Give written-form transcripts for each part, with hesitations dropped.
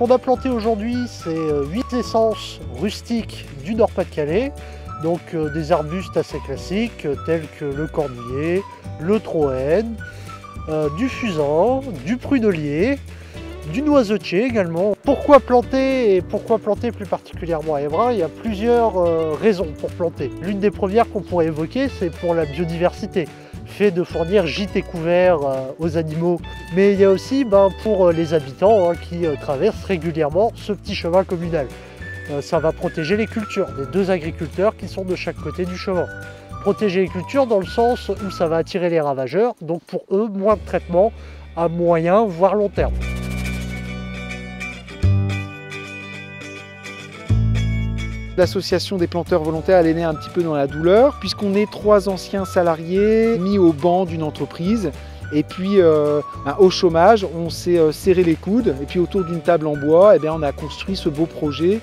qu'on a planté aujourd'hui, c'est 8 essences rustiques du Nord-Pas-de-Calais. Donc des arbustes assez classiques tels que le cornuier, le troène, du fusain, du prunelier, du noisetier également. Pourquoi planter et pourquoi planter plus particulièrement à Évreux? Il y a plusieurs raisons pour planter. L'une des premières qu'on pourrait évoquer, c'est pour la biodiversité, fait de fournir gîtes et couverts aux animaux. Mais il y a aussi pour les habitants qui traversent régulièrement ce petit chemin communal. Ça va protéger les cultures des deux agriculteurs qui sont de chaque côté du chemin. Protéger les cultures dans le sens où ça va attirer les ravageurs, donc pour eux, moins de traitement à moyen voire long terme. L'association des planteurs volontaires, elle est née un petit peu dans la douleur, puisqu'on est 3 anciens salariés mis au banc d'une entreprise. Et puis au chômage, on s'est serré les coudes, et puis autour d'une table en bois, on a construit ce beau projet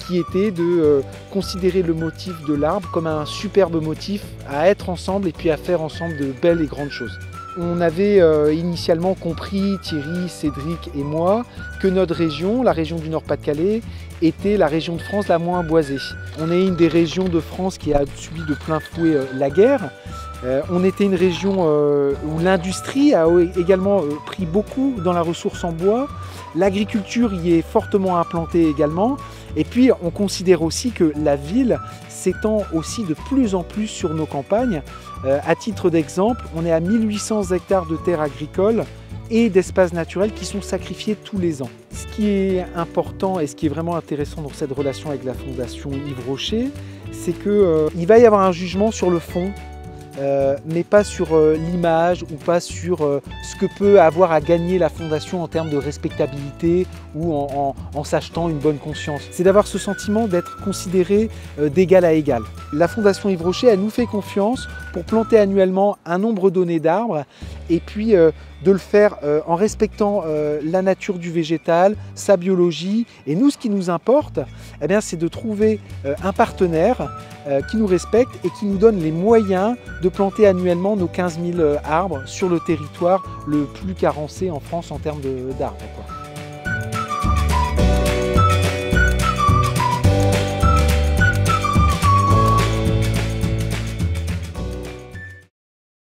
qui était de considérer le motif de l'arbre comme un superbe motif à être ensemble et puis à faire ensemble de belles et grandes choses. On avait initialement compris, Thierry, Cédric et moi, que notre région, la région du Nord-Pas-de-Calais, était la région de France la moins boisée. On est une des régions de France qui a subi de plein fouet la guerre. On était une région où l'industrie a également pris beaucoup dans la ressource en bois. L'agriculture y est fortement implantée également. Et puis on considère aussi que la ville s'étend aussi de plus en plus sur nos campagnes. À titre d'exemple, on est à 1800 hectares de terres agricoles et d'espaces naturels qui sont sacrifiés tous les ans. Ce qui est important et ce qui est vraiment intéressant dans cette relation avec la Fondation Yves Rocher, c'est qu'il va y avoir un jugement sur le fond, mais pas sur l'image ou pas sur ce que peut avoir à gagner la Fondation en termes de respectabilité ou en s'achetant une bonne conscience. C'est d'avoir ce sentiment d'être considéré d'égal à égal. La Fondation Yves Rocher, elle nous fait confiance pour planter annuellement un nombre donné d'arbres et puis de le faire en respectant la nature du végétal, sa biologie. Et nous, ce qui nous importe, c'est de trouver un partenaire qui nous respecte et qui nous donne les moyens de planter annuellement nos 15 000 arbres sur le territoire le plus carencé en France en termes d'arbres.